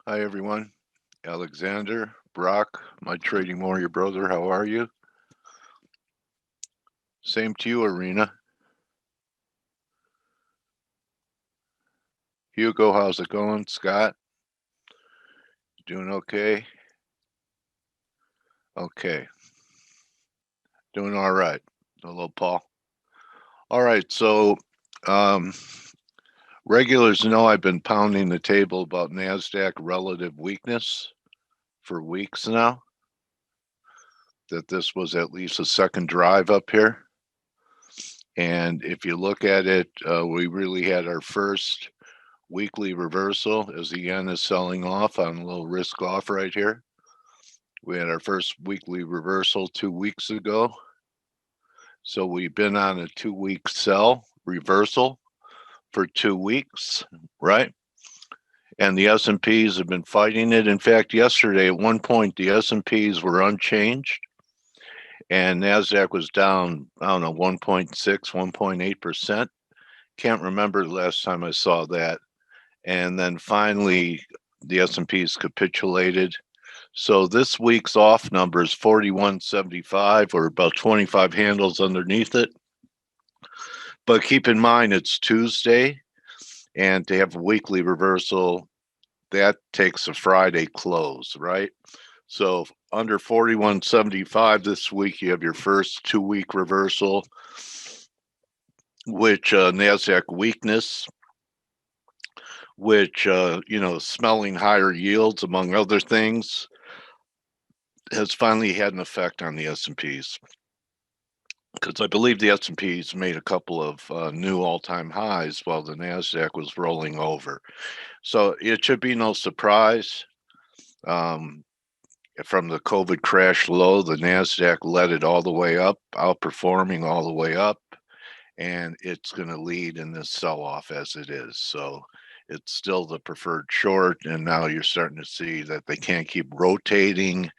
Hi, everyone. Alexander, Brock, my trading warrior brother, how are you? Same to you, Arena. Hugo, how's it going? Scott, doing okay? Okay, doing all right. Hello, Paul. All right, so um, regulars know I've been pounding the table about NASDAQ relative weakness for weeks now, that this was at least a second drive up here. And if you look at it, we really had our first weekly reversal as the yen is selling off on a little risk off right here. We had our first weekly reversal 2 weeks ago. So we've been on a 2 week sell reversal for 2 weeks, right? And the S&Ps have been fighting it. In fact, yesterday at one point the S&Ps were unchanged and NASDAQ was down, I don't know, 1.6, 1.8%. Can't remember the last time I saw that. And then finally the S&Ps capitulated. So this week's off number is 41.75 or about 25 handles underneath it. But keep in mind it's Tuesday, and to have a weekly reversal, that takes a Friday close, right? So under 41.75 this week, you have your first 2 week reversal, which NASDAQ weakness, which, smelling higher yields, among other things, has finally had an effect on the S&Ps. Because I believe the S&Ps made a couple of new all-time highs while the NASDAQ was rolling over. So it should be no surprise. From the COVID crash low, the NASDAQ led it all the way up, outperforming all the way up, and it's going to lead in this sell-off as it is. So it's still the preferred short, and now you're starting to see that they can't keep rotating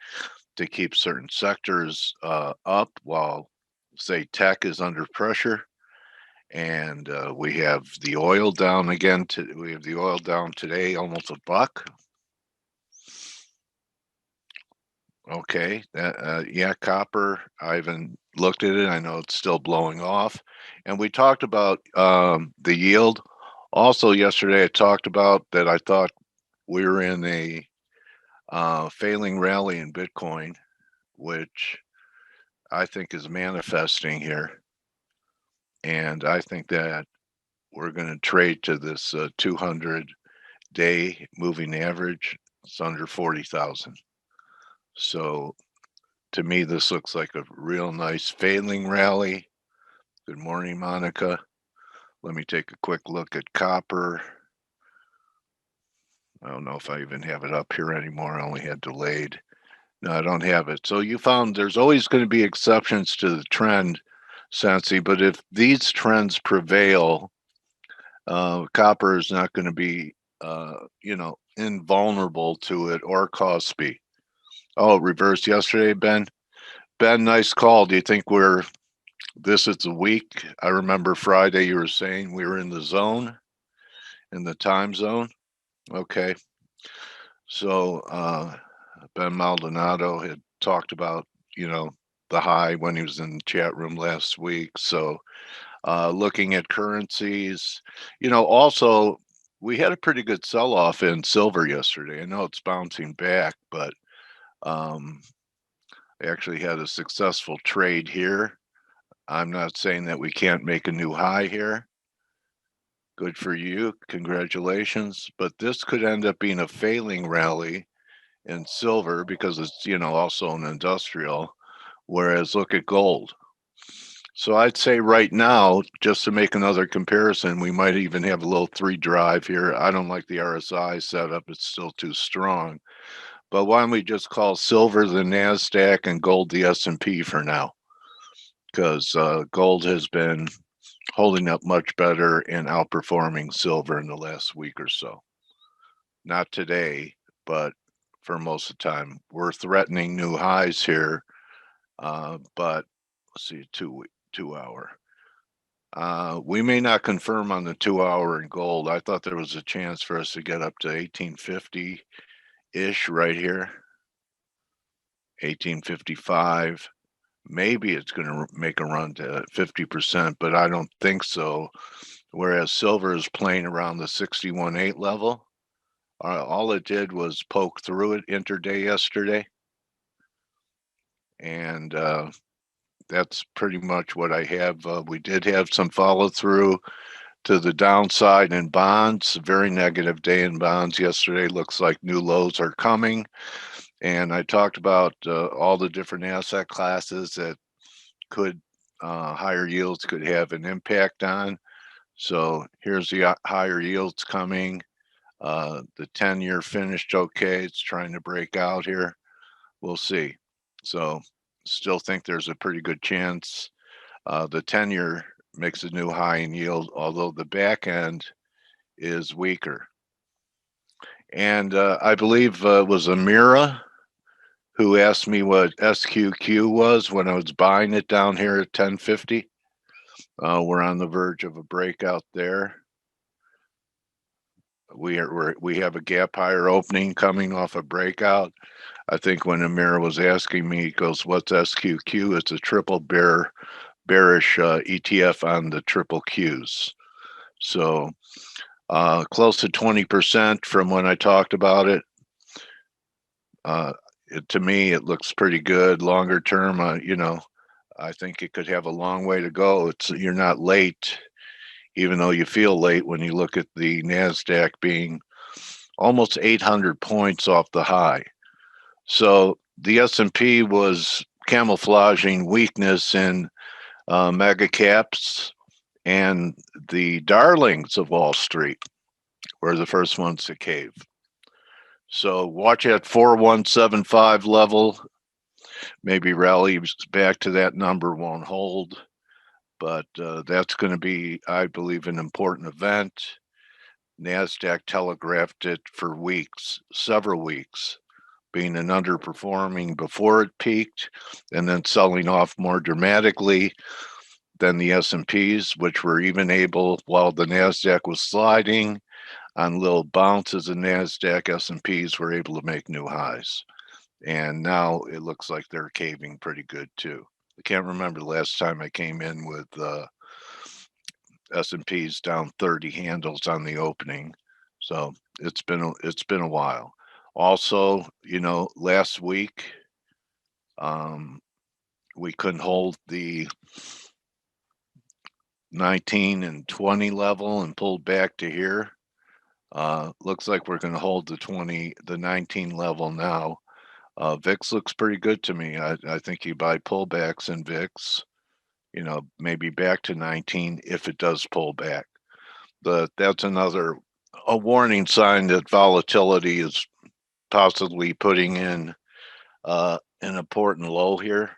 to keep certain sectors up while, say, tech is under pressure. And we have the oil down again. We have the oil down today, almost $1. Okay, yeah, copper. I haven't looked at it. I know it's still blowing off. And we talked about the yield. Also, yesterday I talked about that I thought we were in a failing rally in Bitcoin, which I think is manifesting here. And I think that we're going to trade to this 200-day moving average. It's under 40,000. So to me, this looks like a real nice failing rally. Good morning, Monica. Let me take a quick look at copper. I don't know if I even have it up here anymore. I only had delayed. No, I don't have it. So you found there's always going to be exceptions to the trend, Sensi, but if these trends prevail, copper is not going to be, invulnerable to it or Kospi. Oh, it reversed yesterday, Ben. Ben, nice call. Do you think this is a week? I remember Friday you were saying we were in the zone, in the time zone. Okay. So Ben Maldonado had talked about, the high when he was in the chat room last week. So looking at currencies, also we had a pretty good sell-off in silver yesterday. I know it's bouncing back, but um, I actually had a successful trade here. I'm not saying that we can't make a new high here. Good for you. Congratulations. But this could end up being a failing rally in silver because it's, also an industrial. Whereas look at gold. So I'd say right now, just to make another comparison, we might even have a little 3 drive here. I don't like the RSI setup. It's still too strong. But why don't we just call silver the NASDAQ and gold the S&P for now? Because gold has been holding up much better and outperforming silver in the last week or so. Not today, but for most of the time. We're threatening new highs here, but let's see, 2 hour. We may not confirm on the 2 hour in gold. I thought there was a chance for us to get up to 1850 right here, 1855. Maybe it's going to make a run to 50%, but I don't think so. Whereas silver is playing around the 61.8 level. All it did was poke through it intraday yesterday. And that's pretty much what I have. We did have some follow through to the downside in bonds. A very negative day in bonds yesterday. Looks like new lows are coming. And I talked about all the different asset classes that could higher yields could have an impact on. So here's the higher yields coming. The 10-year finished okay. It's trying to break out here. We'll see. So still think there's a pretty good chance. The 10-year makes a new high in yield, although the back end is weaker. And I believe it was Amira who asked me what SQQ was when I was buying it down here at 1050. We're on the verge of a breakout there. We have a gap higher opening coming off a breakout. I think when Amira was asking me, he goes, "What's SQQ?" It's a triple bearish ETF on the triple Qs. So close to 20% from when I talked about it. To me, it looks pretty good. Longer term, I think it could have a long way to go. You're not late, even though you feel late when you look at the NASDAQ being almost 800 points off the high. So the S&P was camouflaging weakness in mega caps, and the darlings of Wall Street were the first ones to cave. So watch at 4175 level. Maybe rallies back to that number, won't hold, but that's going to be, I believe, an important event. NASDAQ telegraphed it for weeks, several weeks, being an underperforming before it peaked and then selling off more dramatically than the S&Ps, which were even able, while the NASDAQ was sliding on little bounces in NASDAQ, S&Ps were able to make new highs. And now it looks like they're caving pretty good too. I can't remember the last time I came in with S&Ps down 30 handles on the opening. So it's been a while. Also, last week we couldn't hold the 19 and 20 level and pulled back to here. Looks like we're going to hold the 19 level now. VIX looks pretty good to me. I think you buy pullbacks in VIX, maybe back to 19 if it does pull back. But that's a warning sign that volatility is possibly putting in an important low here.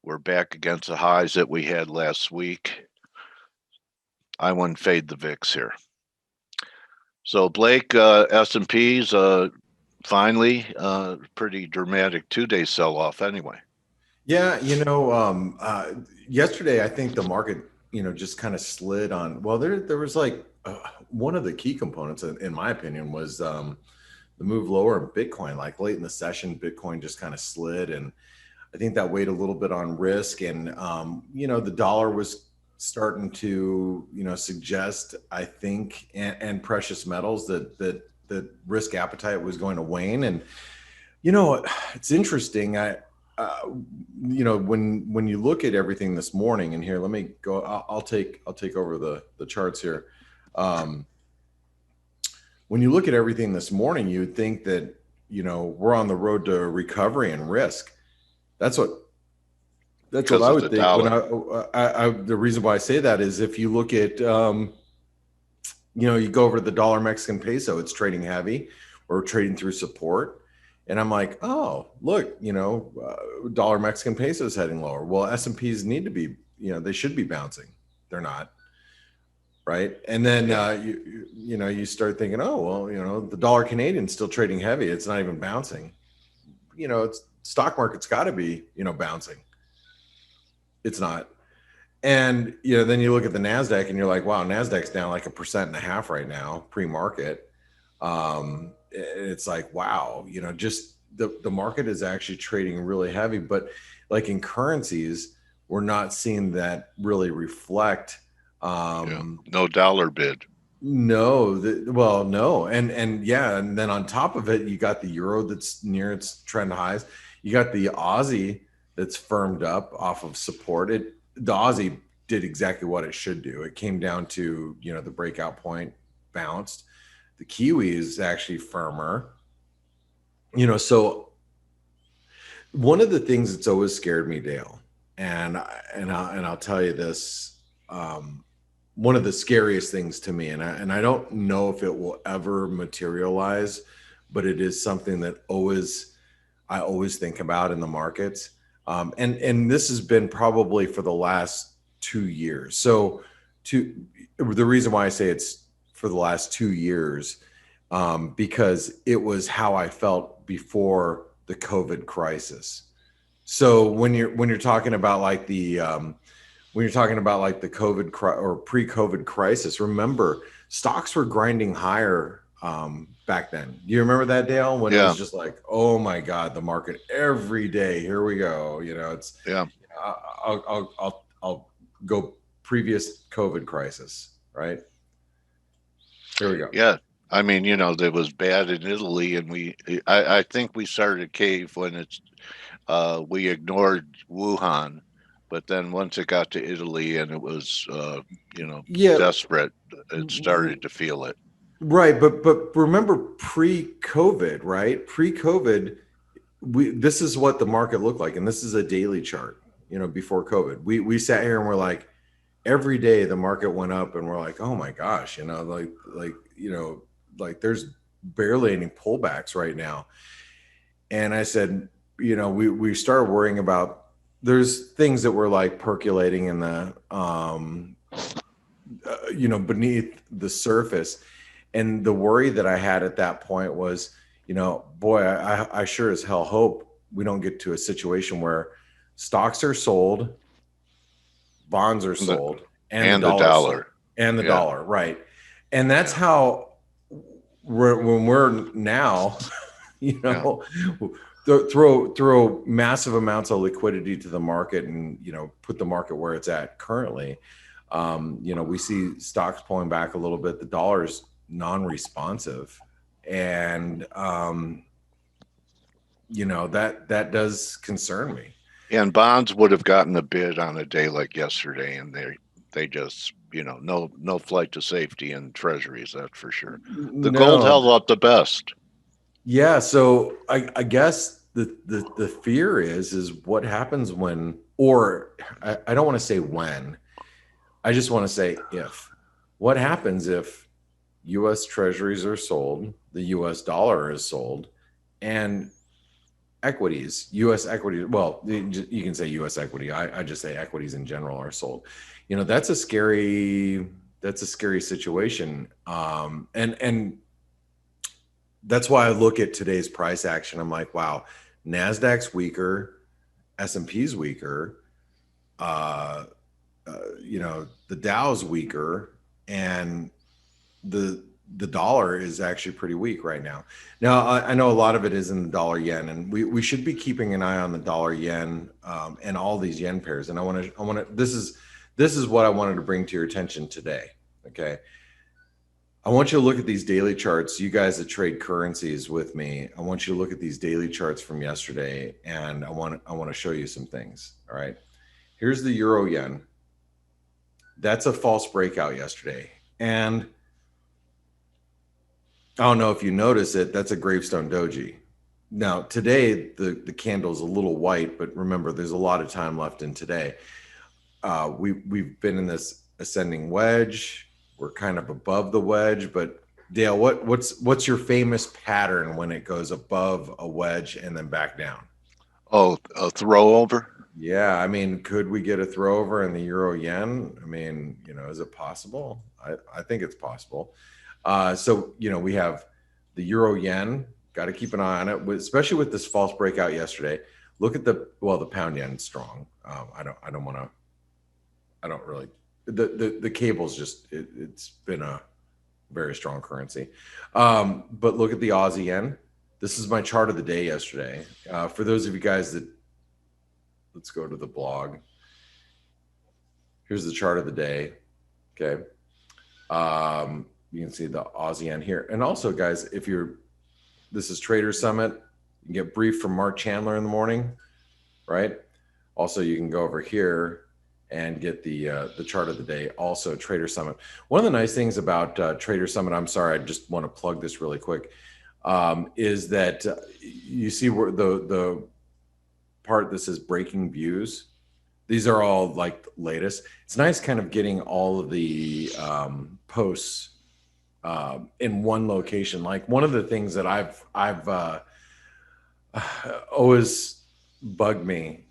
We're back against the highs that we had last week. I wouldn't fade the VIX here. So Blake, S&Ps, finally, pretty dramatic 2-day sell-off anyway. Yeah, yesterday I think the market, just kind of slid on. Well, there was like one of the key components, in my opinion, was the move lower in Bitcoin. Like late in the session, Bitcoin just kind of slid, and I think that weighed a little bit on risk. And the dollar was starting to suggest, I think, and precious metals that risk appetite was going to wane. And it's interesting. When you look at everything this morning, and here, let me go. I'll take over the charts here. When you look at everything this morning, you would think that we're on the road to recovery and risk. That's what I would think. When the reason why I say that is if you look at you go over to the dollar Mexican peso, it's trading heavy. We're trading through support. And I'm like, oh, look, dollar Mexican peso is heading lower. Well, S&Ps need to be, they should be bouncing. They're not. Right. And then, you start thinking, oh, well, the dollar Canadian is still trading heavy. It's not even bouncing. Stock market's got to be, bouncing. It's not. And, then you look at the NASDAQ and you're like, wow, NASDAQ's down like 1.5% right now, pre-market. it's like, wow, just the market is actually trading really heavy. But like in currencies, we're not seeing that really reflect. No dollar bid. No, no. And yeah. And then on top of it, you got the euro that's near its trend highs. You got the Aussie that's firmed up off of support. The Aussie did exactly what it should do. It came down to, the breakout point, bounced. The Kiwi is actually firmer. So one of the things that's always scared me, Dale, and I'll tell you this, one of the scariest things to me, and I don't know if it will ever materialize, but it is something that I always think about in the markets. And this has been probably for the last 2 years. So the reason why I say it's for the last 2 years, because it was how I felt before the COVID crisis. So when you're talking about like the COVID or pre-COVID crisis, remember stocks were grinding higher back then. Do you remember that, Dale? When it was just like, oh my God, the market every day. Here we go. It's I'll go previous COVID crisis, right? Here we go. Yeah. I mean, it was bad in Italy, and I think we started to cave when we ignored Wuhan, but then once it got to Italy and it was, desperate, it started to feel it. Right, but remember pre-COVID, right? Pre-COVID, this is what the market looked like, and this is a daily chart. Before COVID, we sat here and we're like, every day the market went up, and we're like, oh my gosh, like there's barely any pullbacks right now. And I said, we started worrying about there's things that were like percolating in the beneath the surface. And the worry that I had at that point was, boy, I sure as hell hope we don't get to a situation where stocks are sold, bonds are sold, and the dollar. And the dollar, right. And that's how when we're now, throw massive amounts of liquidity to the market and, put the market where it's at currently. We see stocks pulling back a little bit. The dollar's non-responsive, and that does concern me. And bonds would have gotten a bid on a day like yesterday, and they just no flight to safety in treasuries, that's for sure. The gold held up the best. Yeah, so I guess the fear is what happens when, or I don't want to say when, I just want to say if. What happens if U.S. treasuries are sold, the U.S. dollar is sold, and equities, U.S. equities, well, you can say U.S. equity. I just say equities in general are sold. That's a scary situation. And that's why I look at today's price action. I'm like, wow, NASDAQ's weaker, S&P's weaker, the Dow's weaker, and the dollar is actually pretty weak right now. Now, I know a lot of it is in the dollar yen, and we should be keeping an eye on the dollar yen and all these yen pairs. And I want to. This is what I wanted to bring to your attention today. Okay, I want you to look at these daily charts. You guys that trade currencies with me, I want you to look at these daily charts from yesterday, and I want to show you some things. All right, here's the euro yen. That's a false breakout yesterday, and I don't know if you notice it, that's a gravestone doji. Now, today, the candle is a little white, but remember, there's a lot of time left in today. We've been in this ascending wedge. We're kind of above the wedge, but Dale, what's your famous pattern when it goes above a wedge and then back down? Oh, a throw over? Yeah, I mean, could we get a throw over in the euro yen? I mean, is it possible? I think it's possible. So, we have the euro yen, got to keep an eye on it, especially with this false breakout yesterday. Look at the pound yen strong. I don't really, the cable's just, it's been a very strong currency. But look at the Aussie yen. This is my chart of the day yesterday. For those of you guys that, let's go to the blog. Here's the chart of the day. Okay. You can see the Aussie yen here. And also, guys, if this is Trader Summit, you can get briefed from Mark Chandler in the morning, right? Also, you can go over here and get the chart of the day, also Trader Summit. One of the nice things about Trader Summit, I'm sorry, I just want to plug this really quick, is that you see where the part that says breaking views. These are all like latest. It's nice kind of getting all of the posts in one location. Like one of the things that I've always bugged me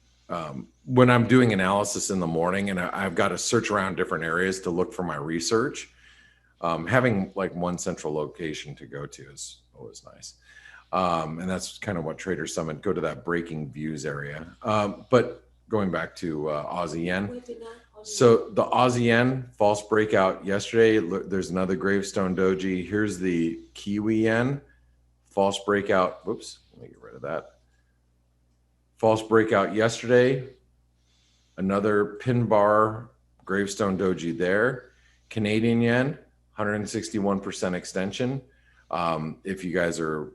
when I'm doing analysis in the morning and I've got to search around different areas to look for my research. Having like one central location to go to is always nice. And that's kind of what Trader Summit, go to that breaking views area. But going back to Aussie yen. So the Aussie yen false breakout yesterday. Look, there's another gravestone doji. Here's the Kiwi yen false breakout. Whoops, let me get rid of that. False breakout yesterday. Another pin bar gravestone doji there. Canadian yen, 161% extension. If you guys are,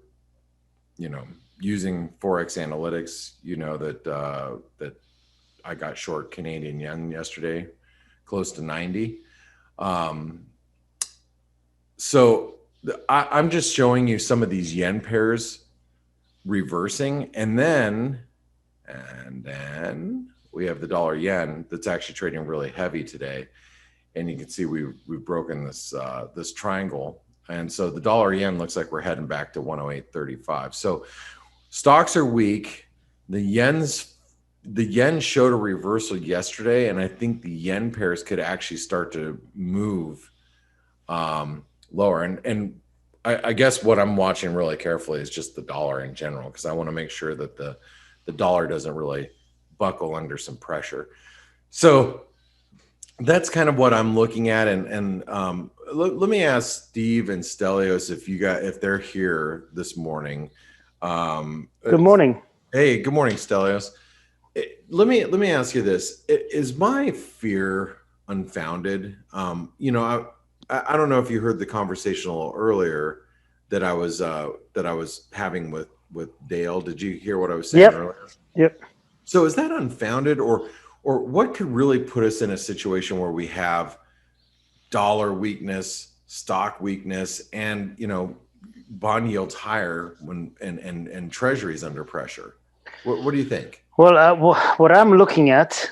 using ForexAnalytix, you know that that I got short Canadian yen yesterday, close to 90. So I'm just showing you some of these yen pairs reversing, and then we have the dollar yen that's actually trading really heavy today, and you can see we've broken this this triangle, and so the dollar yen looks like we're heading back to 108.35. So stocks are weak. The yen showed a reversal yesterday, and I think the yen pairs could actually start to move lower. And I guess what I'm watching really carefully is just the dollar in general, because I want to make sure that the dollar doesn't really buckle under some pressure. So that's kind of what I'm looking at. And let me ask Steve and Stelios if they're here this morning. Good morning. Hey, good morning, Stelios. Let me ask you this: is my fear unfounded? I don't know if you heard the conversation a little earlier that I was having with Dale. Did you hear what I was saying earlier? Yep. So is that unfounded, or what could really put us in a situation where we have dollar weakness, stock weakness, and bond yields higher and treasuries under pressure? What do you think? Well, what I'm looking at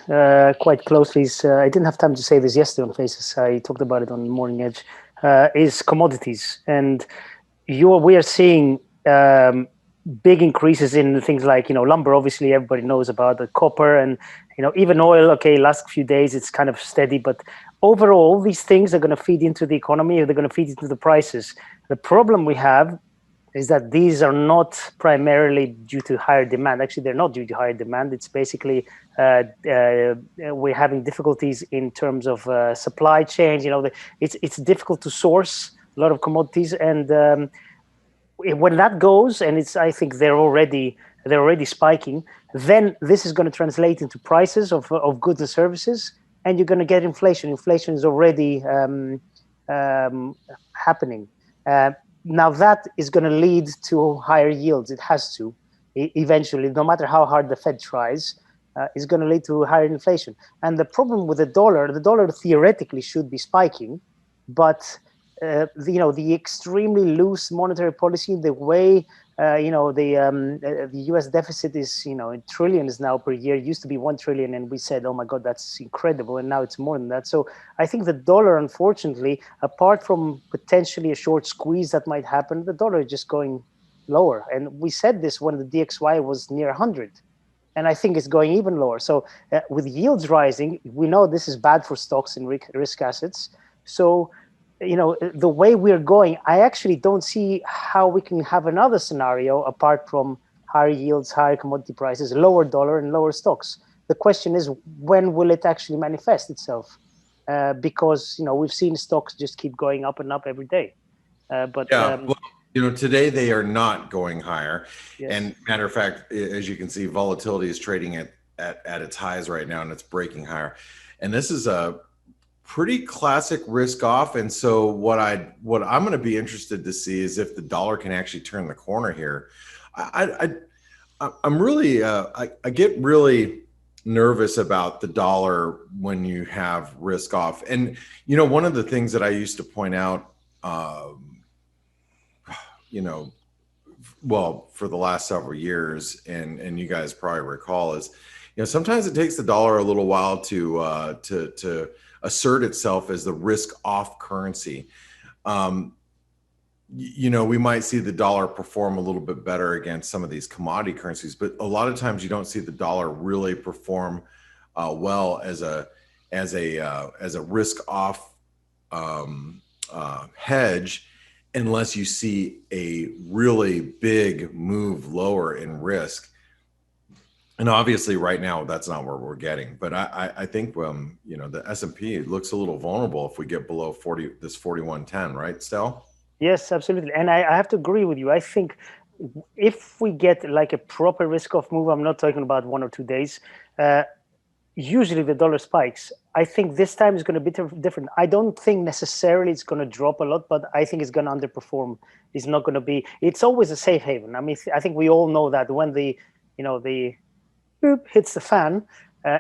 quite closely is, I didn't have time to say this yesterday on Faces. I talked about it on Morning Edge, is commodities. And we are seeing big increases in things like, lumber. Obviously, everybody knows about the copper, and, even oil. Okay, last few days, it's kind of steady. But overall, these things are going to feed into the economy. They're going to feed into the prices. The problem we have is that these are not primarily due to higher demand. Actually, they're not due to higher demand. It's basically we're having difficulties in terms of supply chain. It's difficult to source a lot of commodities, and when that goes, and I think they're already spiking, then this is going to translate into prices of goods and services, and you're going to get inflation. Inflation is already happening. Now that is going to lead to higher yields. It has to, eventually, no matter how hard the Fed tries, is going to lead to higher inflation. And the problem with the dollar theoretically should be spiking, but the extremely loose monetary policy, the way the U.S. deficit is in trillions now per year. It used to be 1 trillion, and we said, oh my God, that's incredible, and now it's more than that. So I think the dollar, unfortunately, apart from potentially a short squeeze that might happen, the dollar is just going lower. And we said this when the DXY was near 100, and I think it's going even lower. So with yields rising, we know this is bad for stocks and risk assets. So the way we're going, I actually don't see how we can have another scenario apart from higher yields, higher commodity prices, lower dollar, and lower stocks. The question is, when will it actually manifest itself? Because we've seen stocks just keep going up and up every day. But yeah, well, today they are not going higher. Yes. And matter of fact, as you can see, volatility is trading at its highs right now, and it's breaking higher. And this is a pretty classic risk off. And so what I'm going to be interested to see is if the dollar can actually turn the corner here. I'm really I get really nervous about the dollar when you have risk off. And one of the things that I used to point out, well, for the last several years, and you guys probably recall, is sometimes it takes the dollar a little while to assert itself as the risk off currency. We might see the dollar perform a little bit better against some of these commodity currencies, but a lot of times you don't see the dollar really perform well as a risk off hedge, unless you see a really big move lower in risk. And obviously right now that's not where we're getting, but I think the S&P looks a little vulnerable if we get below 4110, right, Stel? Yes, absolutely. And I have to agree with you. I think if we get like a proper risk-off move, I'm not talking about 1 or 2 days, usually the dollar spikes. I think this time is going to be different. I don't think necessarily it's going to drop a lot, but I think it's going to underperform. It's not going to be, it's always a safe haven. I mean, I think we all know that when the boop hits the fan,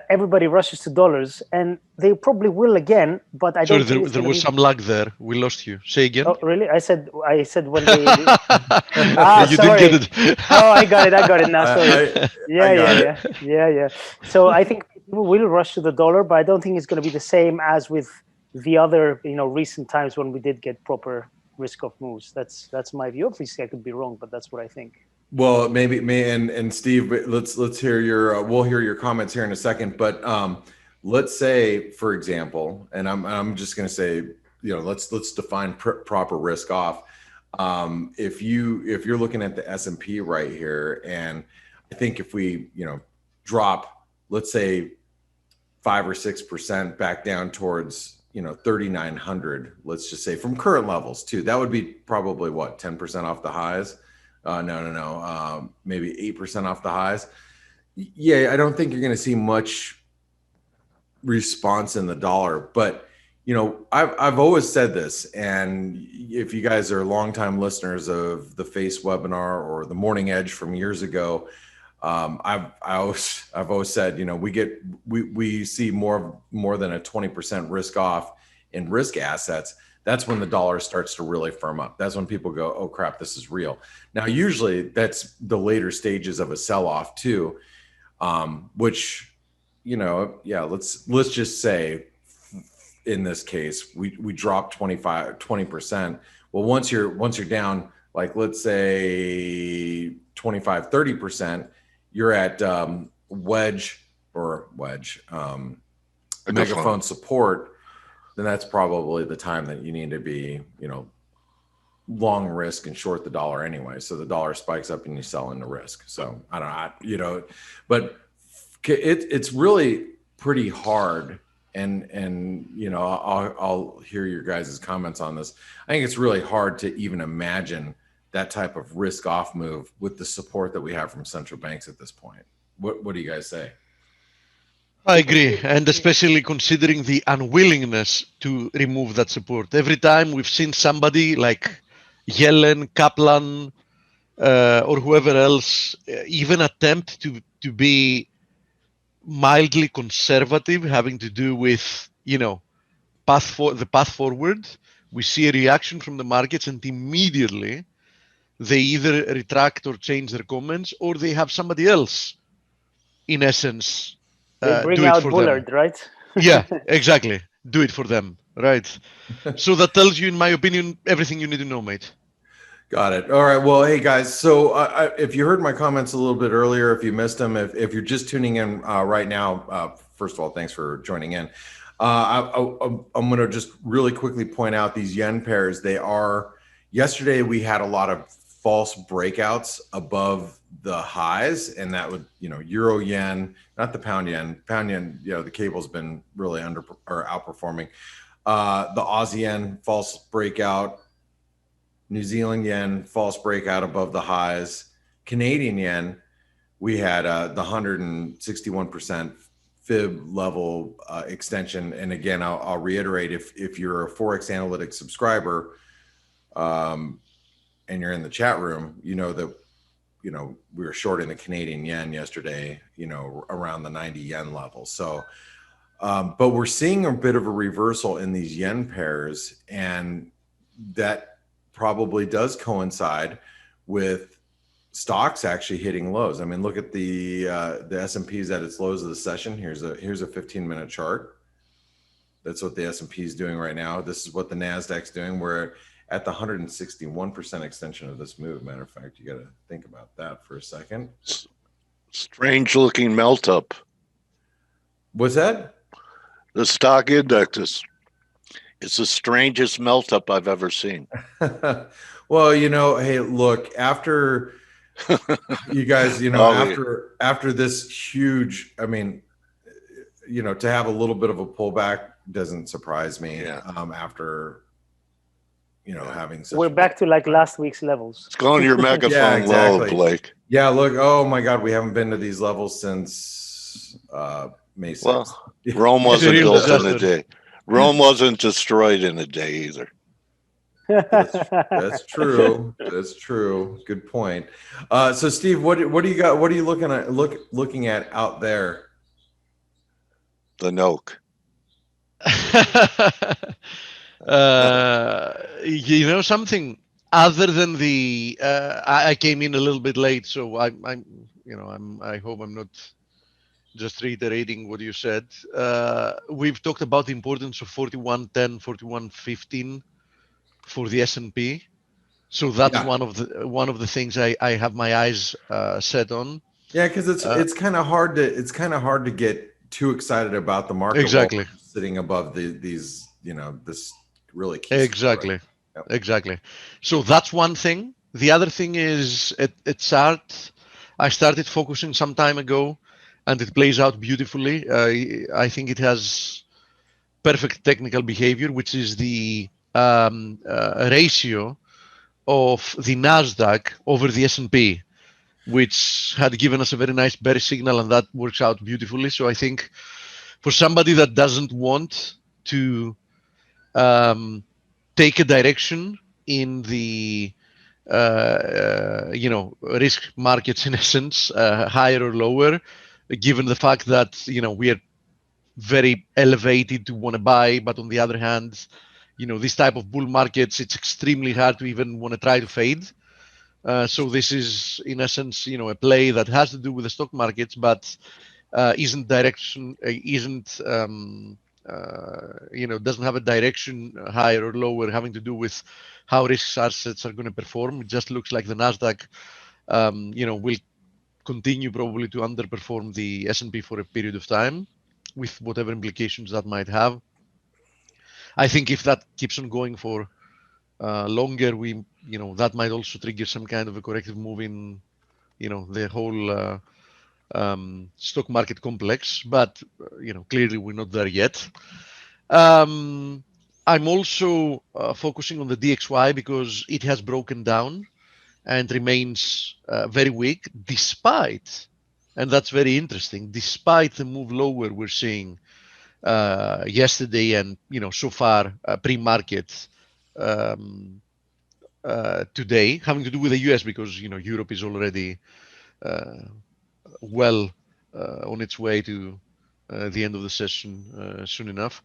everybody rushes to dollars, and they probably will again. But I don't. Sorry, there was some lag there. We lost you. Say again. Oh, really? I said when they. You sorry. didn't get it. Oh, I got it now. Sorry. Yeah. So I think people will rush to the dollar, but I don't think it's going to be the same as with the other, recent times when we did get proper risk-off moves. That's my view. Obviously, I could be wrong, but that's what I think. Well, maybe and Steve, let's hear your we'll hear your comments here in a second. But let's say, for example, and I'm just going to say, let's define proper risk off. If you're looking at the S&P right here, and I think if we drop, let's say 5 or 6% back down towards 3,900, let's just say from current levels too, that would be probably what, 10% off the highs. No. Maybe 8% off the highs. Yeah, I don't think you're going to see much response in the dollar. But I've always said this, and if you guys are longtime listeners of the Face webinar or the Morning Edge from years ago, I've always said we see more than a 20% risk off in risk assets. That's when the dollar starts to really firm up. That's when people go, oh crap, this is real. Now, usually that's the later stages of a sell-off too, which, let's just say in this case, we dropped 20%. Well, once you're down, like let's say 25, 30%, you're at megaphone support. Then that's probably the time that you need to be, long risk and short the dollar anyway. So the dollar spikes up and you sell into risk. So I don't know, but it's really pretty hard. And I'll hear your guys' comments on this. I think it's really hard to even imagine that type of risk off move with the support that we have from central banks at this point. What do you guys say? I agree, and especially considering the unwillingness to remove that support. Every time we've seen somebody like Yellen, Kaplan, or whoever else even attempt to be mildly conservative, having to do with the path forward, we see a reaction from the markets, and immediately they either retract or change their comments, or they have somebody else, in essence, they bring do it out for Bullard, them. right? Yeah, exactly. Do it for them, right? So that tells you, in my opinion, everything you need to know, mate. Got it. All right. Well, hey guys. So if you heard my comments a little bit earlier, if you missed them, if you're just tuning in right now, first of all, thanks for joining in. I'm going to just really quickly point out these yen pairs. Yesterday we had a lot of false breakouts above the highs, and that would, euro yen, not the pound yen. Pound yen, the cable's been really outperforming. The Aussie yen false breakout. New Zealand yen, false breakout above the highs. Canadian yen, we had the 161% fib level extension. And again, I'll reiterate, if you're a ForexAnalytix subscriber and you're in the chat room, you know that we were shorting the Canadian yen yesterday, around the 90 yen level. So, but we're seeing a bit of a reversal in these yen pairs, and that probably does coincide with stocks actually hitting lows. I mean, look at the S&P is at its lows of the session. Here's a 15-minute chart. That's what the S&P is doing right now. This is what the Nasdaq's doing. We're at the 161% extension of this move. Matter of fact, you got to think about that for a second. Strange looking melt up. What's that? The stock index it's the strangest melt up I've ever seen. Well, hey, look, after you guys, after this huge, I mean, to have a little bit of a pullback doesn't surprise me. Yeah. After having such we're back to like last week's levels. It's going to your megaphone Yeah, exactly. low, Blake. Yeah, look, oh my God, we haven't been to these levels since May 6th. Well, Rome wasn't built in a day. Rome wasn't destroyed in a day either. That's true. That's true. Good point. So Steve, what do you got? What are you looking at out there? The Noke. Something other than the I came in a little bit late, so I hope I'm not just reiterating what you said. We've talked about the importance of 4110, 4115 for the S&P. So that's one of the things I have my eyes set on. Yeah, because it's kind of hard to get too excited about the market. Exactly. Sitting above these this really key. Exactly. Yep. Exactly. So that's one thing. The other thing is I started focusing some time ago, and it plays out beautifully. I think it has perfect technical behavior, which is the ratio of the Nasdaq over the S&P, which had given us a very nice bearish signal, and that works out beautifully. So I think for somebody that doesn't want to take a direction in the risk markets, in essence, higher or lower, given the fact that we are very elevated to want to buy, but on the other hand, this type of bull markets, it's extremely hard to even want to try to fade. So this is, in essence, a play that has to do with the stock markets, but doesn't have a direction higher or lower, having to do with how risk assets are going to perform. It just looks like the Nasdaq, will continue probably to underperform the S&P for a period of time, with whatever implications that might have. I think if that keeps on going for longer, that might also trigger some kind of a corrective move in, the whole stock market complex. But clearly we're not there yet. I'm also focusing on the DXY because it has broken down and remains very weak, despite, and that's very interesting, despite the move lower we're seeing yesterday and so far pre-market today, having to do with the US, because Europe is already well on its way to the end of the session soon enough.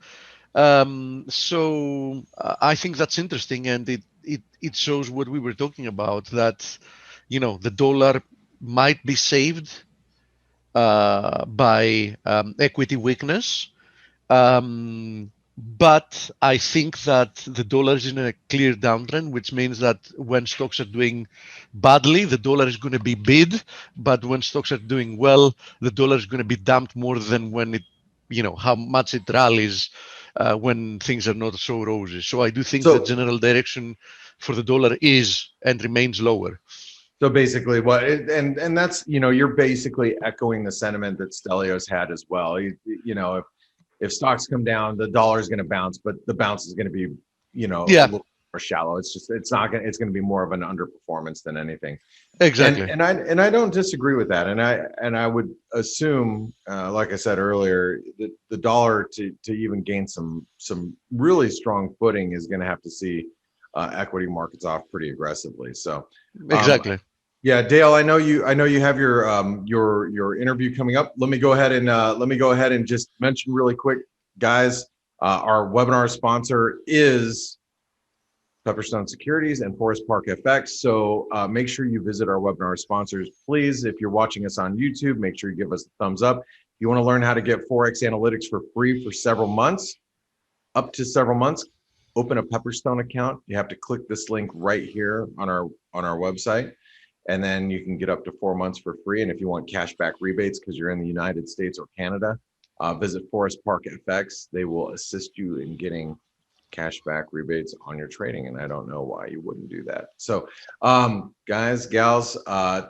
So I think that's interesting, and it shows what we were talking about, that the dollar might be saved by equity weakness. But I think that the dollar is in a clear downtrend, which means that when stocks are doing badly, the dollar is going to be bid. But when stocks are doing well, the dollar is going to be dumped more than when it, how much it rallies when things are not so rosy. So I do think the general direction for the dollar is and remains lower. So basically, and that's you're basically echoing the sentiment that Stelios had as well. If stocks come down, the dollar is going to bounce, but the bounce is going to be, a little shallow. It's not going to be more of an underperformance than anything. Exactly. And I don't disagree with that. And I would assume, like I said earlier, that the dollar to even gain some really strong footing is going to have to see equity markets off pretty aggressively. So Exactly. yeah, Dale, I know you have your interview coming up. Let me go ahead and just mention really quick, guys. Our webinar sponsor is Pepperstone Securities and Forest Park FX. So make sure you visit our webinar sponsors, please. If you're watching us on YouTube, make sure you give us a thumbs up. If you want to learn how to get ForexAnalytix for free for several months, up to several months, open a Pepperstone account. You have to click this link right here on our website, and then you can get up to 4 months for free. And if you want cashback rebates because you're in the United States or Canada, visit Forest Park FX. They will assist you in getting cashback rebates on your trading, and I don't know why you wouldn't do that. So guys, gals,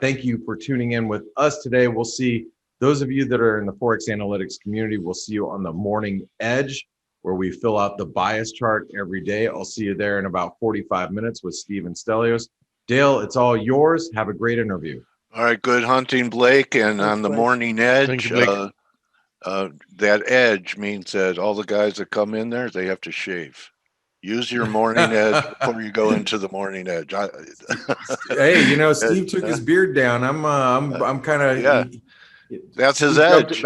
thank you for tuning in with us today. We'll see those of you that are in the ForexAnalytix community. We'll see you on the morning edge, where we fill out the bias chart every day. I'll see you there in about 45 minutes with Steve and Stelios. Dale, it's all yours. Have a great interview. All right, good hunting, Blake. And on the morning edge, that edge means that all the guys that come in there, they have to shave. Use your morning edge before you go into the morning edge. Hey, Steve took his beard down. I'm kind of That's his edge.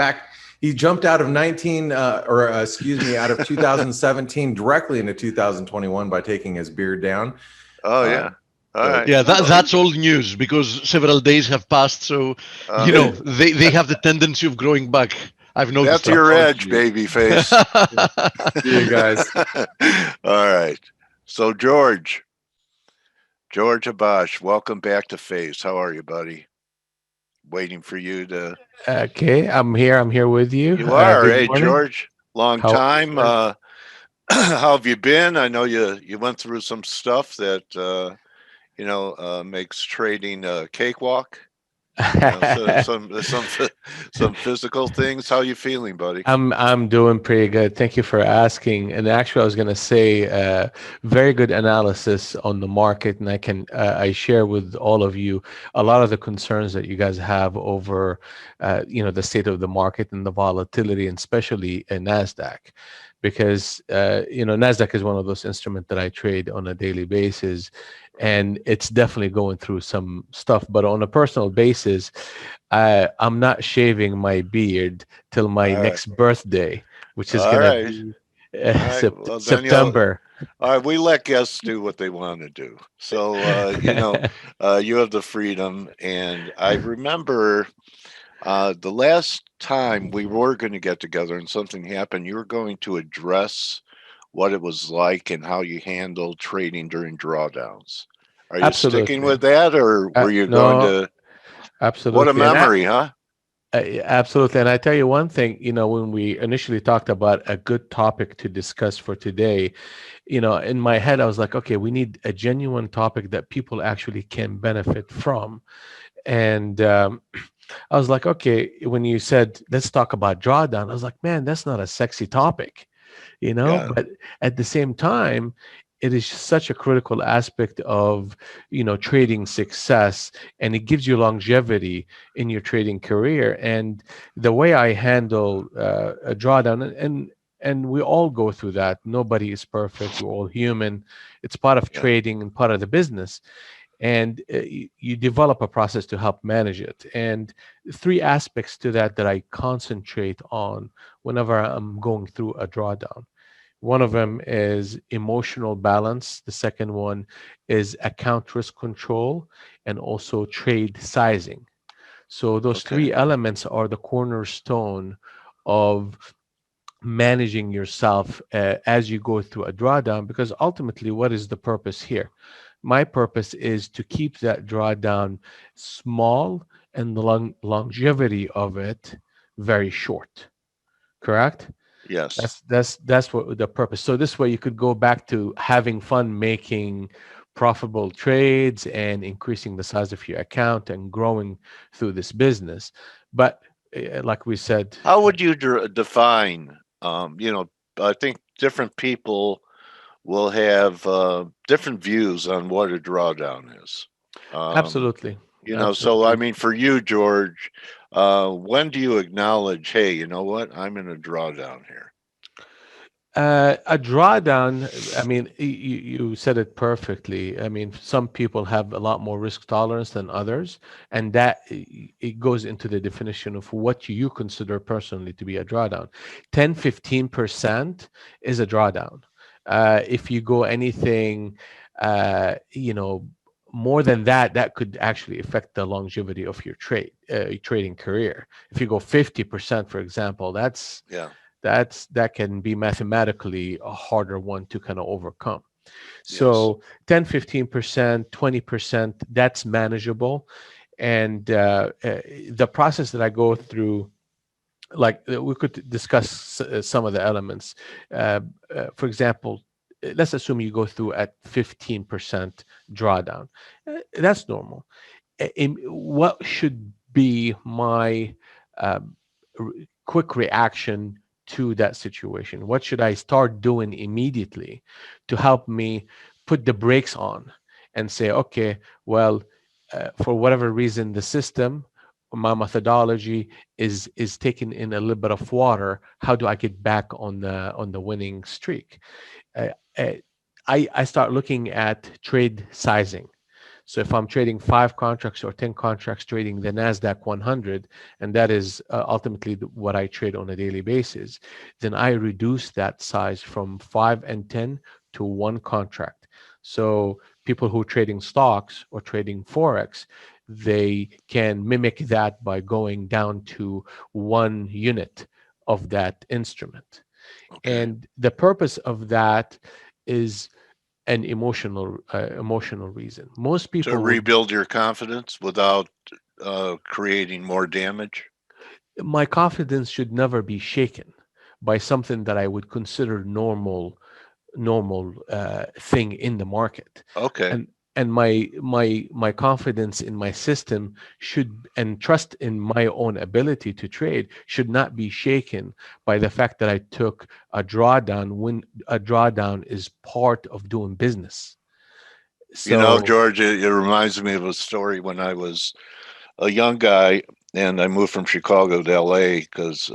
He jumped out of out of 2017 directly into 2021 by taking his beard down. Oh yeah. All right. Yeah, that's old news because several days have passed. So they have the tendency of growing back. I've noticed. That's your edge, baby face. See you guys. All right. So George Abash, welcome back to Face. How are you, buddy? Waiting for you to. Okay, I'm here with you. You are, hey morning. George. Long time. How have you been? I know you went through some stuff that makes trading a cakewalk. Some physical things. How you feeling, buddy? I'm doing pretty good. Thank you for asking. And actually, I was going to say very good analysis on the market, and I share with all of you a lot of the concerns that you guys have over the state of the market and the volatility, and especially in Nasdaq. Because Nasdaq is one of those instruments that I trade on a daily basis, and it's definitely going through some stuff. But on a personal basis, I'm not shaving my beard till my next birthday, which is going to be September. All right, we let guests do what they want to do. So you have the freedom, and I remember. The last time we were going to get together and something happened, you were going to address what it was like and how you handle trading during drawdowns. Are you sticking with that, or were you going to? Absolutely. What a memory, huh? Absolutely. And I tell you one thing, when we initially talked about a good topic to discuss for today, in my head, I was like, okay, we need a genuine topic that people actually can benefit from. And I was like, okay, when you said, let's talk about drawdown, I was like, man, that's not a sexy topic, but at the same time, it is such a critical aspect of, trading success, and it gives you longevity in your trading career. And the way I handle a drawdown, and we all go through that. Nobody is perfect. We're all human. It's part of trading and part of the business. And you develop a process to help manage it. And 3 aspects to that I concentrate on whenever I'm going through a drawdown. One of them is emotional balance. The second one is account risk control, and also trade sizing. So those 3 elements are the cornerstone of managing yourself as you go through a drawdown, because ultimately, what is the purpose here? My purpose is to keep that drawdown small and the longevity of it very short. Correct? Yes. That's what the purpose. So this way you could go back to having fun making profitable trades and increasing the size of your account and growing through this business. But like we said, how would you define? I think different people will have different views on what a drawdown is. Absolutely. You know, Absolutely. so I mean, for you, George, when do you acknowledge, hey, you know what, I'm in a drawdown here? A drawdown, I mean, you said it perfectly. I mean, some people have a lot more risk tolerance than others, and that it goes into the definition of what you consider personally to be a drawdown. 10-15% is a drawdown. If you go anything, more than that, that could actually affect the longevity of your trading career. If you go 50%, for example, that can be mathematically a harder one to kind of overcome. So 10-15%, 20%, that's manageable. And the process that I go through, like we could discuss some of the elements. For example, let's assume you go through at 15% drawdown. That's normal. What should be my quick reaction to that situation? What should I start doing immediately to help me put the brakes on and say, okay, well, for whatever reason, the system, my methodology is taking in a little bit of water. How do I get back on the winning streak? Uh, uh, I start looking at trade sizing. So if I'm trading 5 contracts or 10 contracts, trading the NASDAQ 100, and that is ultimately what I trade on a daily basis, then I reduce that size from 5 and 10 to 1 contract. So people who are trading stocks or trading Forex, they can mimic that by going down to 1 unit of that instrument. Okay. And the purpose of that is an emotional reason. Most people to rebuild your confidence without creating more damage. My confidence should never be shaken by something that I would consider normal thing in the market. Okay. And my confidence in my system and trust in my own ability to trade should not be shaken by the fact that I took a drawdown when a drawdown is part of doing business. So, you know, George, it reminds me of a story when I was a young guy and I moved from Chicago to LA because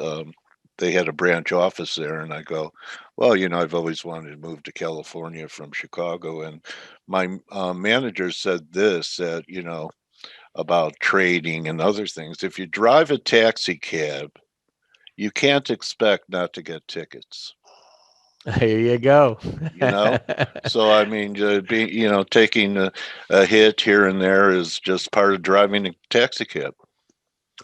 they had a branch office there. And I go, well, you know, I've always wanted to move to California from Chicago. And my manager said this, that, you know, about trading and other things. If you drive a taxi cab, you can't expect not to get tickets. Here you go. You know, so I mean, taking a hit here and there is just part of driving a taxi cab.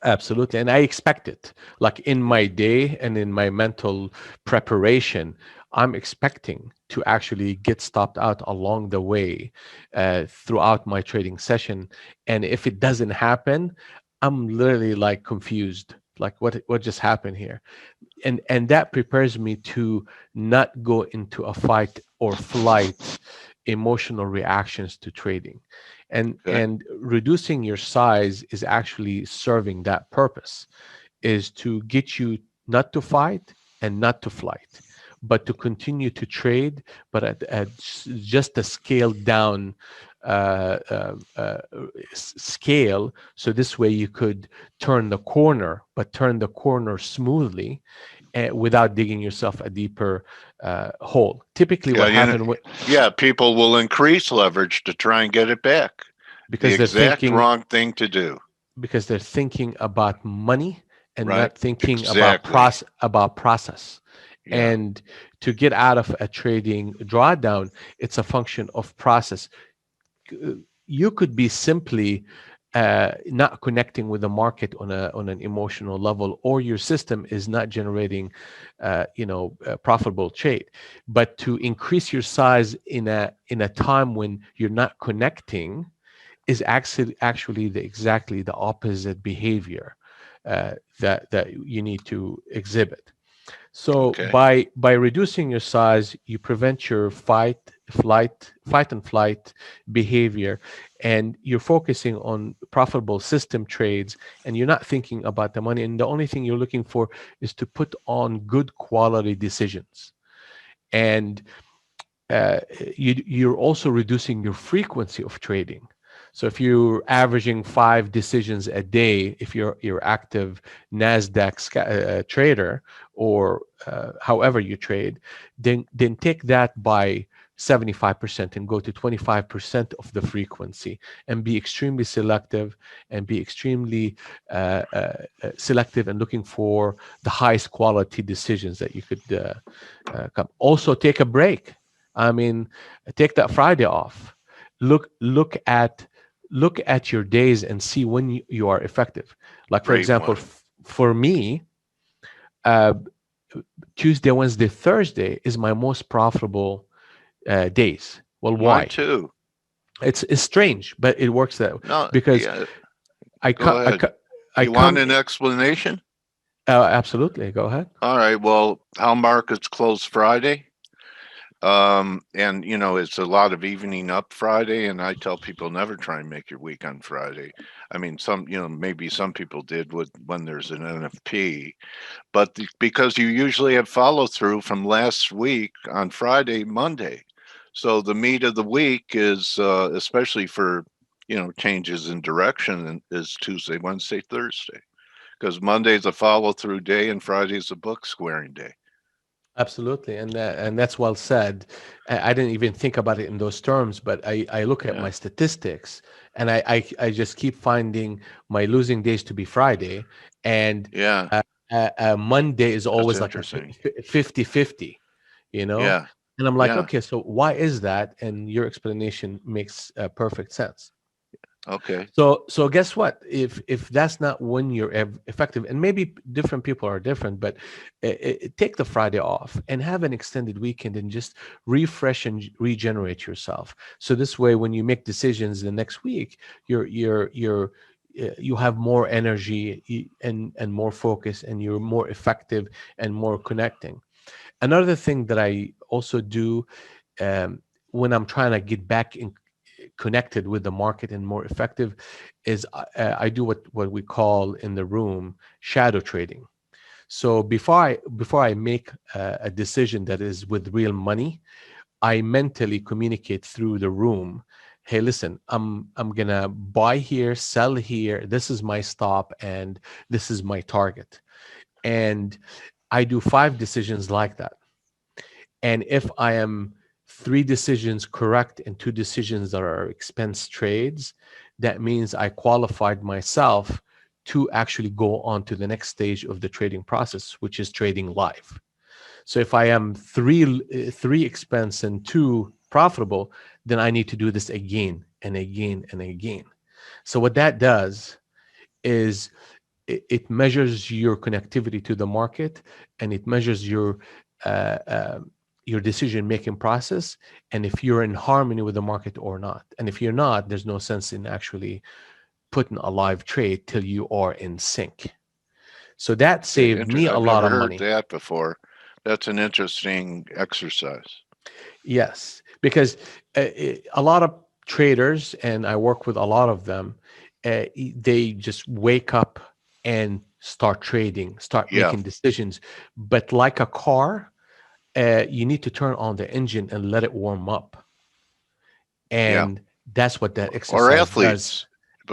Absolutely. And I expect it. Like in my day and in my mental preparation, I'm expecting to actually get stopped out along the way throughout my trading session. And if it doesn't happen, I'm literally like confused. Like what just happened here? And that prepares me to not go into a fight or flight emotional reactions to trading. And reducing your size is actually serving that purpose, is to get you not to fight and not to flight, but to continue to trade, but at just a scaled down scale. So this way you could turn the corner, but turn the corner smoothly without digging yourself a deeper hole. Typically what happened people will increase leverage to try and get it back, because the exact wrong thing to do, because they're thinking about money and not thinking about process. And to get out of a trading drawdown, it's a function of process. You could be simply not connecting with the market on an emotional level, or your system is not generating a profitable trade. But to increase your size in a time when you're not connecting is actually exactly the opposite behavior that you need to exhibit. So by reducing your size, you prevent your fight and flight behavior, and you're focusing on profitable system trades, and you're not thinking about the money. And the only thing you're looking for is to put on good quality decisions. And you're also reducing your frequency of trading. So if you're averaging 5 decisions a day, if you're active Nasdaq trader, or however you trade, then take that by 75% and go to 25% of the frequency, and be extremely selective, and be extremely selective and looking for the highest quality decisions that you could come. Also, take a break. I mean, take that Friday off. Look at your days and see when you are effective. Like, for example, for me, Tuesday, Wednesday, Thursday is my most profitable days. Well, why? Mine too. It's strange, but it works that way. No, because yeah. I You want an explanation? Absolutely. Go ahead. All right. Well, how markets close Friday? And it's a lot of evening up Friday, and I tell people never try and make your week on Friday. I mean, maybe some people did when there's an NFP, but because you usually have follow through from last week on Friday, Monday. So the meat of the week is, especially for, changes in direction, is Tuesday, Wednesday, Thursday, because Monday's a follow through day and Friday's a book squaring day. Absolutely, and that's well said. I didn't even think about it in those terms, but I look at my statistics, and I just keep finding my losing days to be Friday, and Monday is always like a 50-50, Yeah. And I'm like, okay, so why is that? And your explanation makes perfect sense. Okay. So guess what? If that's not when you're effective, and maybe different people are different, but take the Friday off and have an extended weekend and just refresh and regenerate yourself. So this way, when you make decisions the next week, you have more energy and more focus, and you're more effective and more connecting. Another thing that I also do when I'm trying to get back in connected with the market and more effective is I do what we call in the room shadow trading. So before I make a decision that is with real money, I mentally communicate through the room, hey, listen, I'm gonna buy here, sell here, this is my stop, and this is my target. And I do 5 decisions like that. And if I am 3 decisions correct and 2 decisions that are expense trades, that means I qualified myself to actually go on to the next stage of the trading process, which is trading live. So if I am 3 expense and 2 profitable, then I need to do this again and again and again. So what that does is it measures your connectivity to the market, and it measures your decision-making process, and if you're in harmony with the market or not. And if you're not, there's no sense in actually putting a live trade till you are in sync. So that saved me a lot of money. I've never heard that before. That's an interesting exercise. Yes, because a lot of traders, and I work with a lot of them, they just wake up and start trading, start making decisions. But like a car, you need to turn on the engine and let it warm up. And that's what that exercise or athletes does.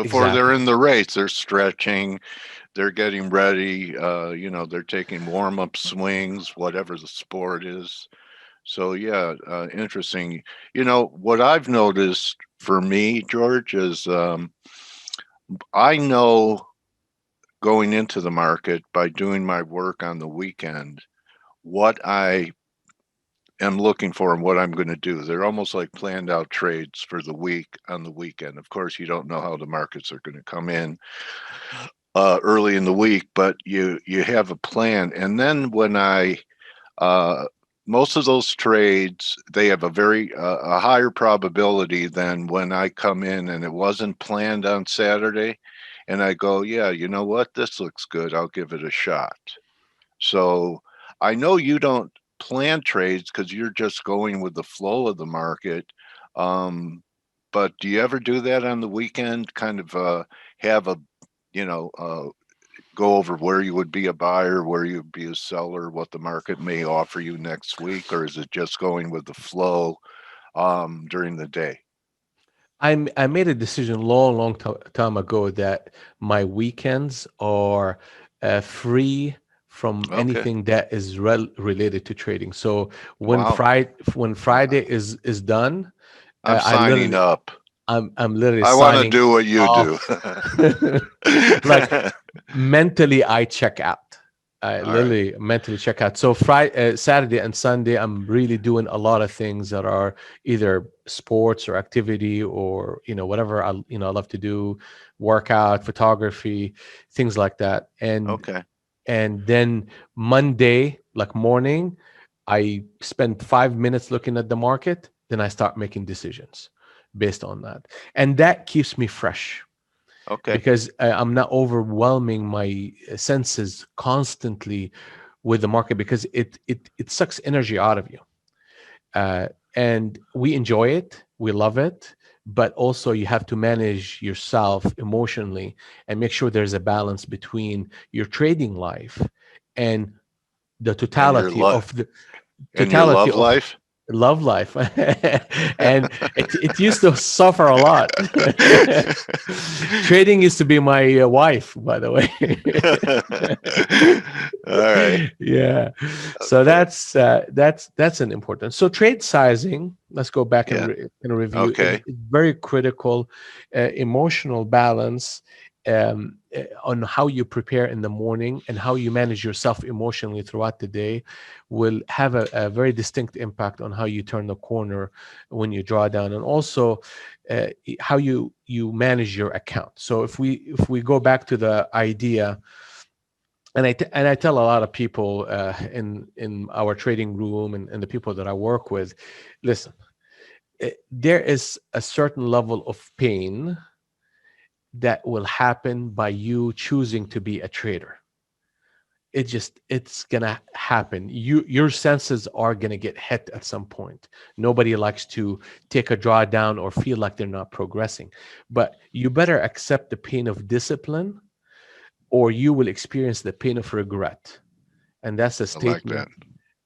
before they're in the race. They're stretching, they're getting ready, they're taking warm-up swings, whatever the sport is. So interesting. What I've noticed for me, George, is I know going into the market by doing my work on the weekend what I am looking for and what I'm going to do. They're almost like planned out trades for the week on the weekend. Of course, you don't know how the markets are going to come in early in the week, but you have a plan. And then when most of those trades, they have a higher probability than when I come in and it wasn't planned on Saturday, and I go, yeah, you know what, this looks good, I'll give it a shot. So I know you don't plan trades because you're just going with the flow of the market. But do you ever do that on the weekend? Kind of have a, go over where you would be a buyer, where you'd be a seller, what the market may offer you next week, or is it just going with the flow during the day? I made a decision long time ago that my weekends are free from anything that is related to trading. So when Friday is done, I'm signing up. I'm literally I want to do what you off. do. Like mentally, I check out. I literally mentally check out. So Friday, Saturday, and Sunday, I'm really doing a lot of things that are either sports or activity or whatever I love to do, workout, photography, things like that. And then Monday, like morning, I spend 5 minutes looking at the market. Then I start making decisions based on that, and that keeps me fresh. Because I'm not overwhelming my senses constantly with the market, because it sucks energy out of you. And we enjoy it, we love it, but also you have to manage yourself emotionally and make sure there's a balance between your trading life and the totality of the totality of life. Love life. And it used to suffer a lot. Trading used to be my wife, by the way. All right. Yeah. So that's an important. So trade sizing, let's go back and review. It's very critical. Emotional balance on how you prepare in the morning and how you manage yourself emotionally throughout the day will have a very distinct impact on how you turn the corner when you draw down, and also how you manage your account. So if we go back to the idea, and I tell a lot of people in our trading room and the people that I work with, listen, there is a certain level of pain that will happen by you choosing to be a trader. It's gonna happen. Your senses are gonna get hit at some point. Nobody likes to take a drawdown or feel like they're not progressing, but you better accept the pain of discipline, or you will experience the pain of regret. And that's a statement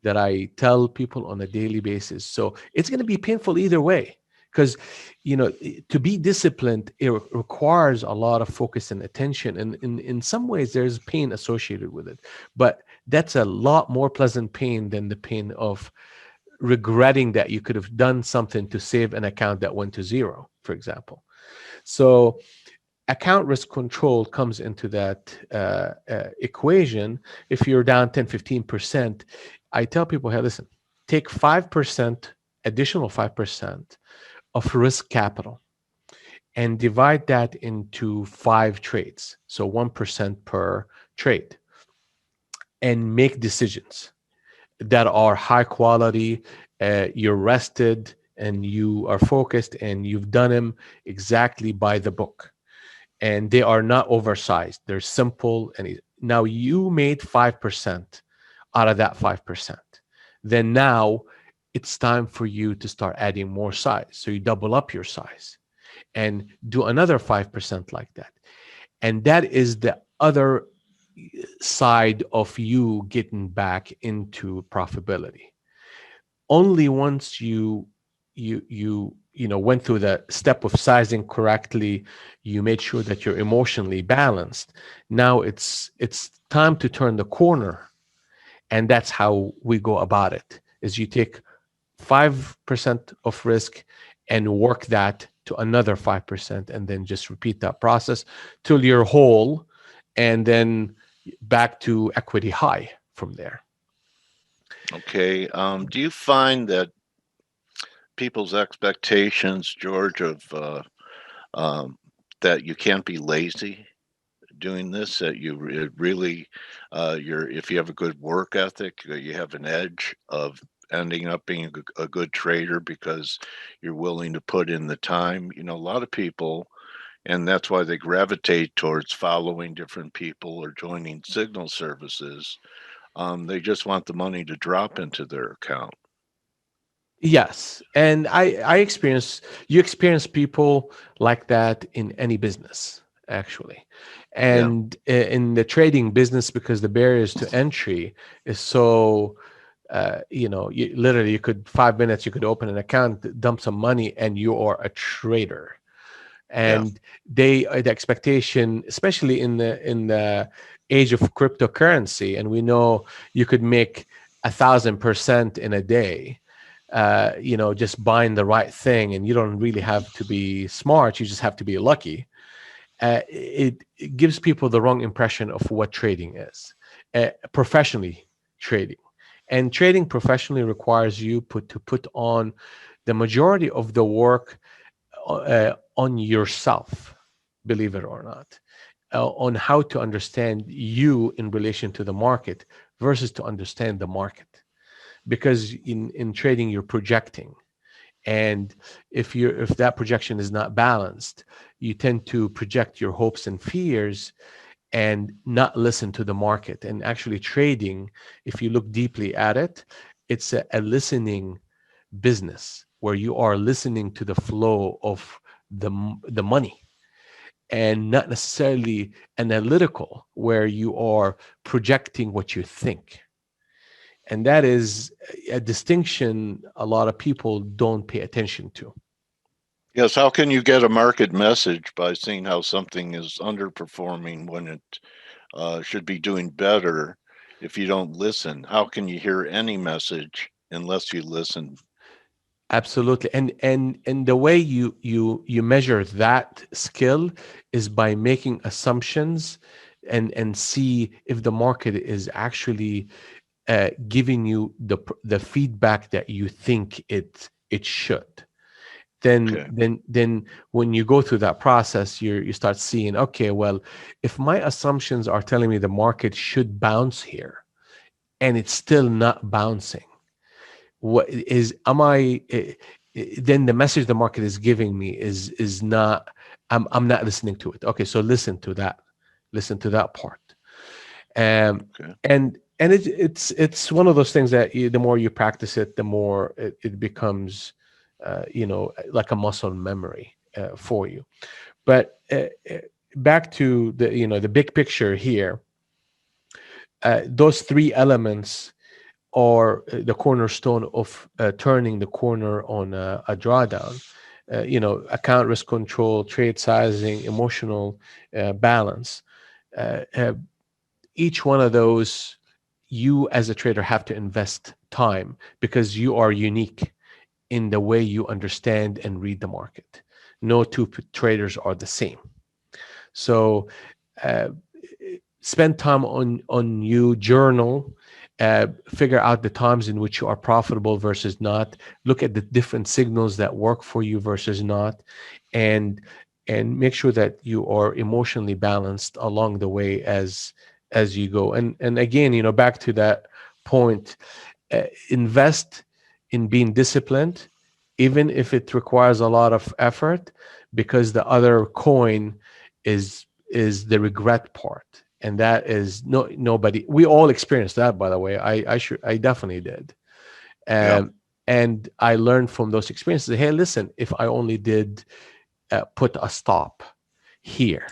that I tell people on a daily basis. So it's going to be painful either way, because to be disciplined, it requires a lot of focus and attention, and in some ways there's pain associated with it, but that's a lot more pleasant pain than the pain of regretting that you could have done something to save an account that went to zero, for example. So account risk control comes into that equation. If you're down 10-15%, I tell people, hey, listen, take 5%, additional 5% of risk capital, and divide that into 5 trades, so 1% per trade, and make decisions that are high quality. You're rested and you are focused, and you've done them exactly by the book, and they are not oversized. They're simple. And now you made 5% out of that 5%. Then now it's time for you to start adding more size. So you double up your size and do another 5% like that. And that is the other side of you getting back into profitability. Only once you went through the step of sizing correctly, you made sure that you're emotionally balanced. Now it's time to turn the corner. And that's how we go about it, is you take 5% of risk and work that to another 5%, and then just repeat that process till you're whole, and then back to equity high from there. Okay. Do you find that people's expectations, George, of that you can't be lazy doing this, that you really if you have a good work ethic, you have an edge of ending up being a good trader because you're willing to put in the time? A lot of people, and that's why they gravitate towards following different people or joining signal services. They just want the money to drop into their account. Yes. And you experience people like that in any business. actually. And in the trading business, because the barriers to entry is so, you could 5 minutes, you could open an account, dump some money, and you are a trader. And the expectation, especially in the age of cryptocurrency, and we know you could make 1,000% in a day, just buying the right thing, and you don't really have to be smart, you just have to be lucky. It gives people the wrong impression of what trading is, professionally trading. And trading professionally requires you to put on the majority of the work on yourself, believe it or not, on how to understand you in relation to the market versus to understand the market. Because in trading, you're projecting. And if that projection is not balanced, you tend to project your hopes and fears and not listen to the market. And actually trading, if you look deeply at it, it's a listening business where you are listening to the flow of the money, and not necessarily analytical where you are projecting what you think. And that is a distinction a lot of people don't pay attention to. Yes, how can you get a market message by seeing how something is underperforming when it should be doing better if you don't listen? How can you hear any message unless you listen? Absolutely. And the way you measure that skill is by making assumptions and see if the market is actually giving you the feedback that you think it should. Then when you go through that process, you start seeing, okay, well, if my assumptions are telling me the market should bounce here and it's still not bouncing, then the message the market is giving me is not, I'm not listening to it. Okay, so listen to that part. And it's one of those things that the more you practice it, the more it becomes like a muscle memory for you. But back to the big picture here, those three elements are the cornerstone of turning the corner on a drawdown. Account risk control, trade sizing, emotional balance. Each one of those, you as a trader have to invest time, because you are unique in the way you understand and read the market. No two traders are the same. So spend time on you, journal, figure out the times in which you are profitable versus not, look at the different signals that work for you versus not, and make sure that you are emotionally balanced along the way as you go. And again, back to that point, invest in being disciplined, even if it requires a lot of effort, because the other coin is the regret part. And that is nobody. We all experienced that, by the way. I definitely did. And I learned from those experiences. Hey, listen, if I only did put a stop here,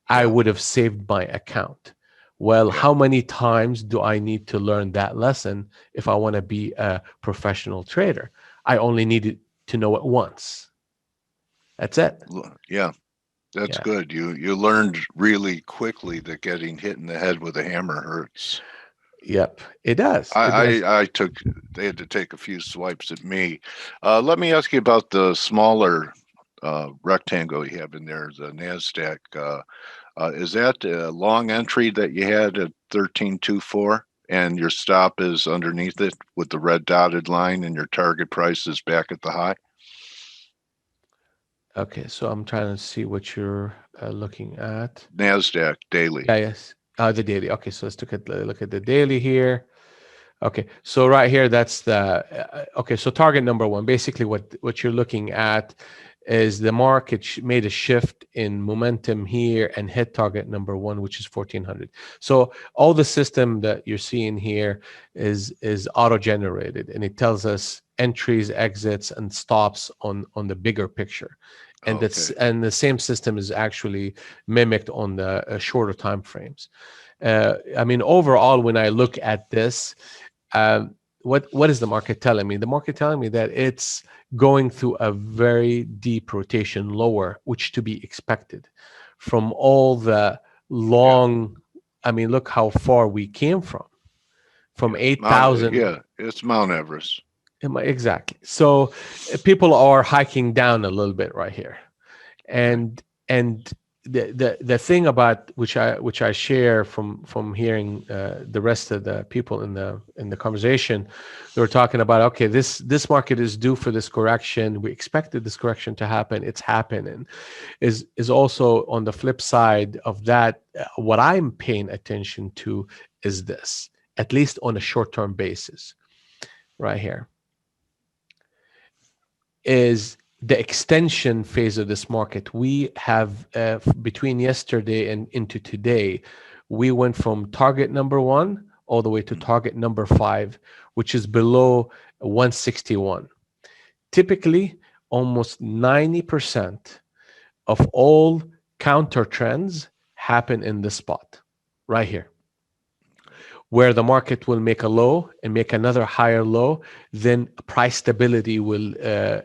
I would have saved my account. Well, how many times do I need to learn that lesson if I want to be a professional trader? I only needed to know it once. That's it. Yeah. That's good. You learned really quickly that getting hit in the head with a hammer hurts. Yep, it does. They had to take a few swipes at me. Let me ask you about the smaller rectangle you have in there, the NASDAQ. Is that a long entry that you had at 1324, and your stop is underneath it with the red dotted line, and your target price is back at the high? Okay, so I'm trying to see what you're looking at. NASDAQ daily. Yes. The daily. Okay, so let's look at the daily here. Okay, so right here, that's the okay. So target number one. Basically, what you're looking at is the market made a shift in momentum here and hit target number one, which is 1400. So all the system that you're seeing here is auto-generated, and it tells us entries, exits, and stops on the bigger picture. and the same system is actually mimicked on the shorter time frames. I mean, overall, when I look at this, what is the market telling me? The market telling me that it's going through a very deep rotation lower, which to be expected from all the long. I mean, look how far we came from 8,000. Yeah, it's Mount Everest. Exactly. So people are hiking down a little bit right here, and the thing about which I share from hearing the rest of the people in the conversation, they were talking about, okay, this market is due for this correction. We expected this correction to happen. It's happening. Is also on the flip side of that, what I'm paying attention to is this, at least on a short-term basis, right here, is the extension phase of this market. We have between yesterday and into today, we went from target number 1 all the way to target number 5, which is below 161. Typically, almost 90% of all counter trends happen in this spot right here, where the market will make a low and make another higher low, then price stability will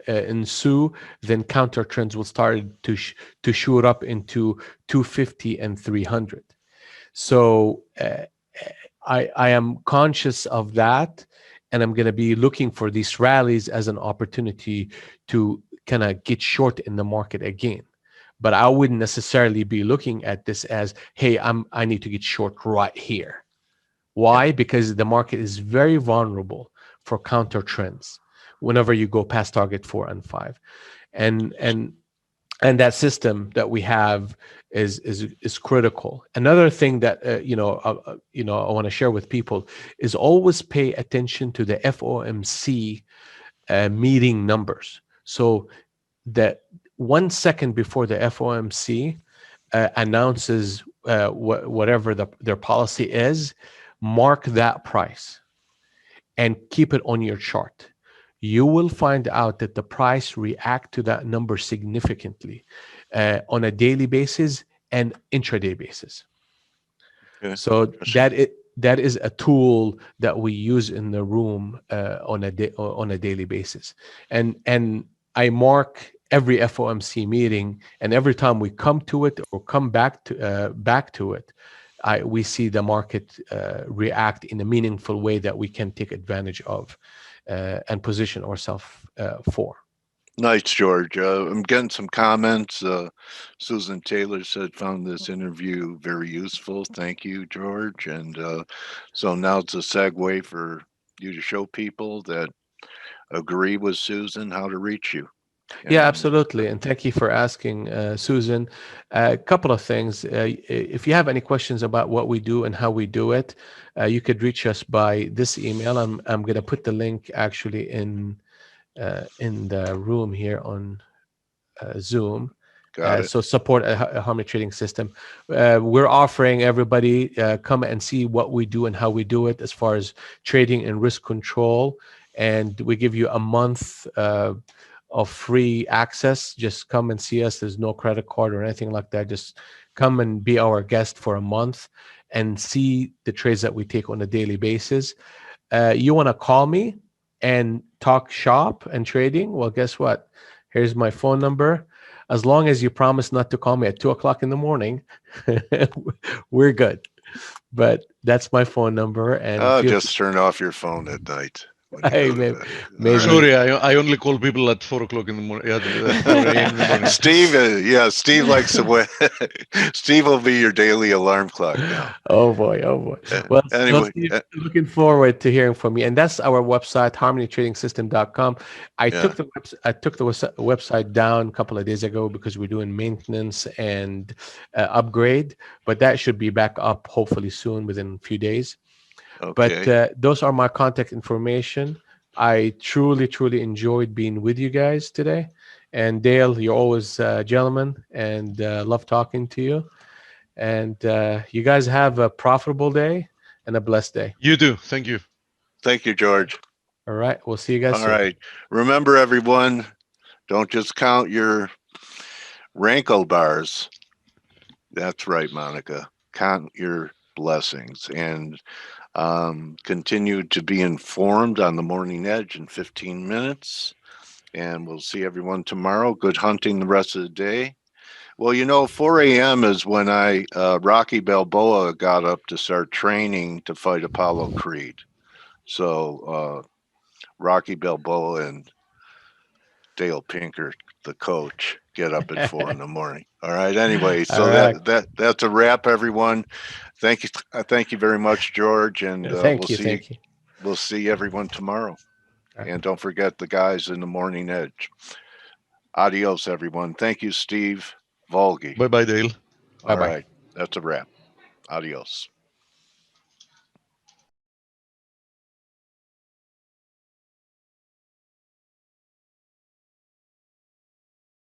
ensue, then counter trends will start to shoot up into 250 and 300. So I am conscious of that, and I'm going to be looking for these rallies as an opportunity to kind of get short in the market again. But I wouldn't necessarily be looking at this as, hey, I need to get short right here. Why? Because the market is very vulnerable for counter trends whenever you go past target 4 and 5, and that system that we have is critical. Another thing that I want to share with people is always pay attention to the FOMC meeting numbers. So that 1 second before the FOMC announces whatever their policy is, mark that price and keep it on your chart. You will find out that the price react to that number significantly on a daily basis and intraday basis. Okay. So that is a tool that we use in the room on a daily basis, and I mark every FOMC meeting, and every time we come to it or come back to it, we see the market react in a meaningful way that we can take advantage of and position ourselves for. Nice, George. I'm getting some comments. Susan Taylor said, found this interview very useful. Thank you, George. And so now it's a segue for you to show people that agree with Susan how to reach you. Yeah, absolutely. And thank you for asking, Susan. A couple of things. If you have any questions about what we do and how we do it, you could reach us by this email. I'm going to put the link actually in the room here on Zoom. So support a Harmony Trading System. We're offering everybody come and see what we do and how we do it as far as trading and risk control. And we give you a month of free access. Just come and see us. There's no credit card or anything like that. Just come and be our guest for a month and see the trades that we take on a daily basis. You want to call me and talk shop and trading? Well, guess what? Here's my phone number. As long as you promise not to call me at 2:00 in the morning, we're good. But that's my phone number. And just turn off your phone at night. Hey, maybe. Sorry, I only call people at 4:00 in the morning. Steve, Steve likes to win. Steve will be your daily alarm clock now. Oh boy. Well, anyway, Steve, looking forward to hearing from you. And that's our website, harmonytradingsystem.com. I took the website down a couple of days ago because we're doing maintenance and upgrade, but that should be back up hopefully soon, within a few days. Okay. But those are my contact information. I truly enjoyed being with you guys today. And Dale, you're always a gentleman, and love talking to you. And you guys have a profitable day and a blessed day. You too. Thank you. Thank you, George. All right. We'll see you guys soon. All right. Remember, everyone, don't just count your Ranko bars. That's right, Monica. Count your blessings and continue to be informed on the Morning Edge in 15 minutes. And we'll see everyone tomorrow. Good hunting the rest of the day. Well, 4 a.m. is when Rocky Balboa got up to start training to fight Apollo Creed. So Rocky Balboa and Dale Pinkert, the coach, get up at 4 in the morning. All right. Anyway, so All right. that's a wrap, everyone. Thank you very much, George, and Thank you. we'll see everyone tomorrow. Okay. And don't forget the guys in the Morning Edge. Adios, everyone. Thank you, Steve Volge. Bye-bye, Dale. All Bye-bye. right. That's a wrap. Adios.